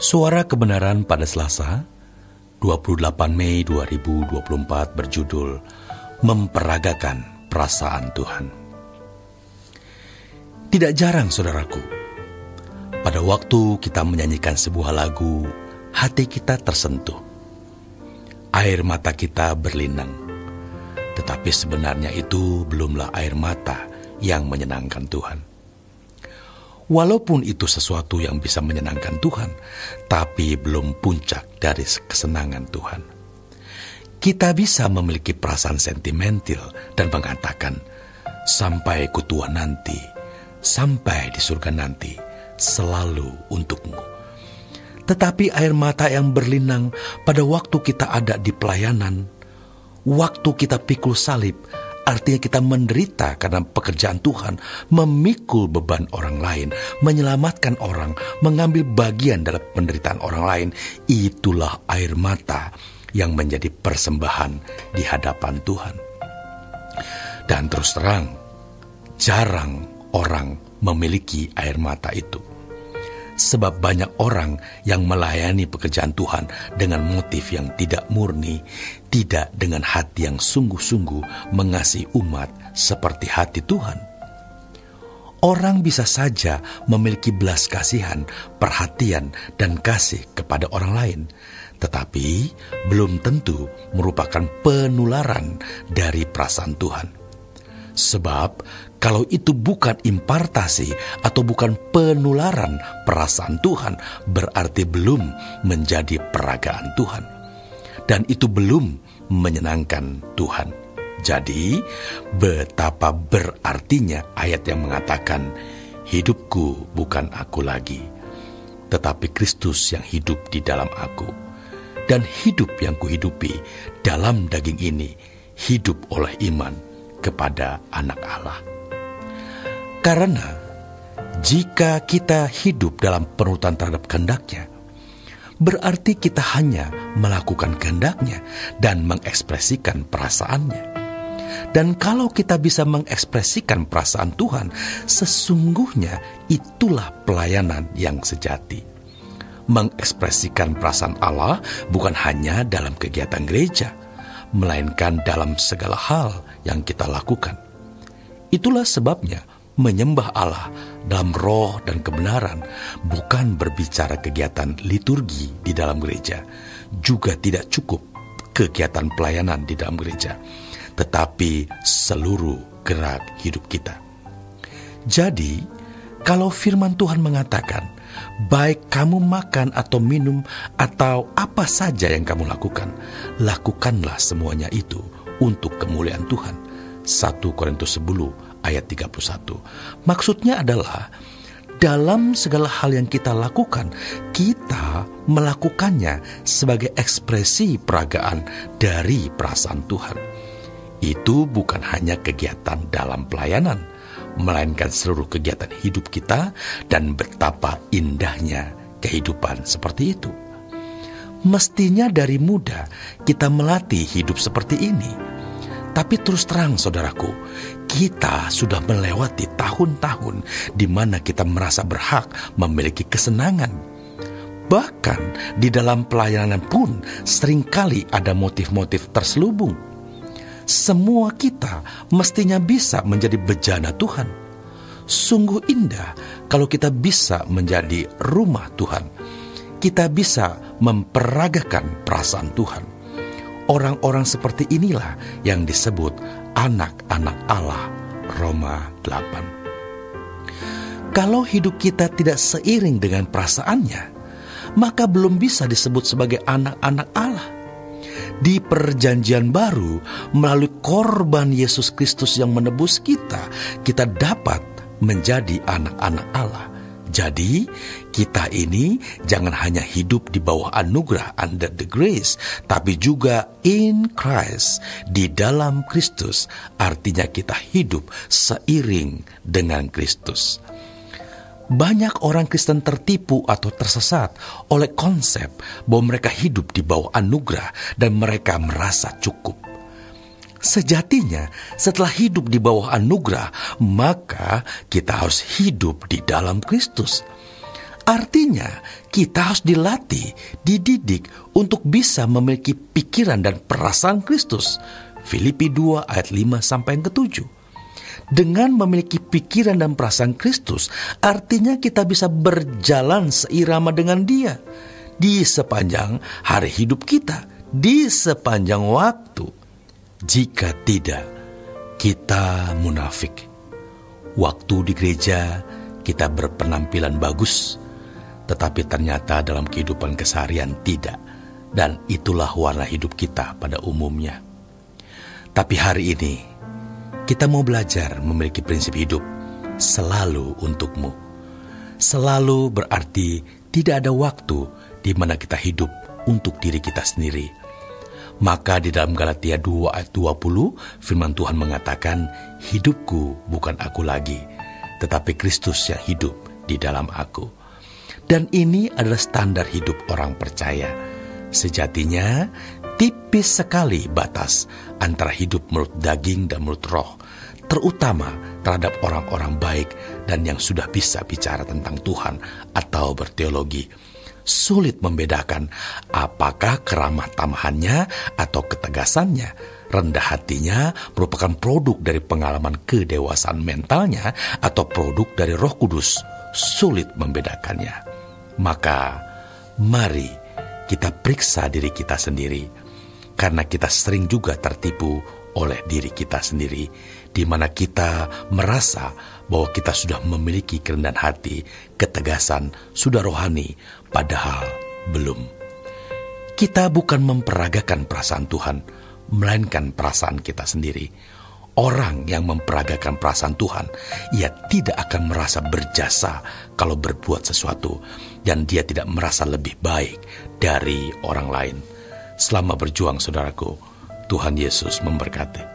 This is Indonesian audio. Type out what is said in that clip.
Suara Kebenaran pada Selasa, 28 Mei 2024 berjudul Memperagakan Perasaan Tuhan. Tidak jarang, saudaraku, pada waktu kita menyanyikan sebuah lagu, hati kita tersentuh. Air mata kita berlinang. Tetapi sebenarnya itu belumlah air mata yang menyenangkan Tuhan. Walaupun itu sesuatu yang bisa menyenangkan Tuhan, tapi belum puncak dari kesenangan Tuhan. Kita bisa memiliki perasaan sentimental dan mengatakan, sampai kutua nanti, sampai di surga nanti, selalu untukmu. Tetapi air mata yang berlinang pada waktu kita ada di pelayanan, waktu kita pikul salib, artinya kita menderita karena pekerjaan Tuhan, memikul beban orang lain, menyelamatkan orang, mengambil bagian dalam penderitaan orang lain. Itulah air mata yang menjadi persembahan di hadapan Tuhan. Dan terus terang, jarang orang memiliki air mata itu. Sebab banyak orang yang melayani pekerjaan Tuhan dengan motif yang tidak murni, tidak dengan hati yang sungguh-sungguh mengasihi umat seperti hati Tuhan. Orang bisa saja memiliki belas kasihan, perhatian, dan kasih kepada orang lain, tetapi belum tentu merupakan penularan dari perasaan Tuhan. Sebab kalau itu bukan impartasi atau bukan penularan perasaan Tuhan, berarti belum menjadi peragaan Tuhan. Dan itu belum menyenangkan Tuhan. Jadi, betapa berartinya ayat yang mengatakan, hidupku bukan aku lagi, tetapi Kristus yang hidup di dalam aku. Dan hidup yang kuhidupi dalam daging ini, hidup oleh iman kepada Anak Allah. Karena jika kita hidup dalam penurutan terhadap kehendak-Nya, berarti kita hanya melakukan kehendak-Nya dan mengekspresikan perasaan-Nya. Dan kalau kita bisa mengekspresikan perasaan Tuhan, sesungguhnya itulah pelayanan yang sejati. Mengekspresikan perasaan Allah bukan hanya dalam kegiatan gereja, melainkan dalam segala hal yang kita lakukan. Itulah sebabnya menyembah Allah dalam roh dan kebenaran bukan berbicara kegiatan liturgi di dalam gereja, juga tidak cukup kegiatan pelayanan di dalam gereja, tetapi seluruh gerak hidup kita. Jadi, kalau firman Tuhan mengatakan, baik kamu makan atau minum atau apa saja yang kamu lakukan, lakukanlah semuanya itu untuk kemuliaan Tuhan. 1 Korintus 10 ayat 31. Maksudnya adalah dalam segala hal yang kita lakukan, kita melakukannya sebagai ekspresi peragaan dari perasaan Tuhan. Itu bukan hanya kegiatan dalam pelayanan, melainkan seluruh kegiatan hidup kita, dan betapa indahnya kehidupan seperti itu. Mestinya dari muda kita melatih hidup seperti ini. Tapi terus terang, saudaraku, kita sudah melewati tahun-tahun di mana kita merasa berhak memiliki kesenangan. Bahkan di dalam pelayanan pun seringkali ada motif-motif terselubung. Semua kita mestinya bisa menjadi bejana Tuhan. Sungguh indah kalau kita bisa menjadi rumah Tuhan. Kita bisa memperagakan perasaan Tuhan. Orang-orang seperti inilah yang disebut anak-anak Allah, Roma 8. Kalau hidup kita tidak seiring dengan perasaannya, maka belum bisa disebut sebagai anak-anak Allah. Di perjanjian baru, melalui korban Yesus Kristus yang menebus kita, kita dapat menjadi anak-anak Allah. Jadi, kita ini jangan hanya hidup di bawah anugerah, under the grace, tapi juga in Christ, di dalam Kristus. Artinya kita hidup seiring dengan Kristus. Banyak orang Kristen tertipu atau tersesat oleh konsep bahwa mereka hidup di bawah anugerah dan mereka merasa cukup. Sejatinya, setelah hidup di bawah anugerah, maka kita harus hidup di dalam Kristus. Artinya, kita harus dilatih, dididik untuk bisa memiliki pikiran dan perasaan Kristus. Filipi 2 ayat 5 sampai yang ke-7. Dengan memiliki pikiran dan perasaan Kristus, artinya kita bisa berjalan seirama dengan Dia di sepanjang hari hidup kita, di sepanjang waktu. Jika tidak, kita munafik. Waktu di gereja kita berpenampilan bagus, tetapi ternyata dalam kehidupan keseharian tidak. Dan itulah warna hidup kita pada umumnya. Tapi hari ini, kita mau belajar memiliki prinsip hidup selalu untukmu. Selalu berarti tidak ada waktu di mana kita hidup untuk diri kita sendiri. Maka di dalam Galatia 2 ayat 20, firman Tuhan mengatakan, hidupku bukan aku lagi, tetapi Kristus yang hidup di dalam aku. Dan ini adalah standar hidup orang percaya. Sejatinya, tipis sekali batas antara hidup menurut daging dan menurut roh, terutama terhadap orang-orang baik dan yang sudah bisa bicara tentang Tuhan atau berteologi. Sulit membedakan apakah keramah tamahannya atau ketegasannya, rendah hatinya merupakan produk dari pengalaman kedewasaan mentalnya atau produk dari Roh Kudus. Sulit membedakannya. Maka mari kita periksa diri kita sendiri, karena kita sering juga tertipu oleh diri kita sendiri, di mana kita merasa bahwa kita sudah memiliki kerendahan hati, ketegasan, sudah rohani, padahal belum. Kita bukan memperagakan perasaan Tuhan, melainkan perasaan kita sendiri. Orang yang memperagakan perasaan Tuhan, ia tidak akan merasa berjasa kalau berbuat sesuatu, dan dia tidak merasa lebih baik dari orang lain. Selamat berjuang, saudaraku. Tuhan Yesus memberkati.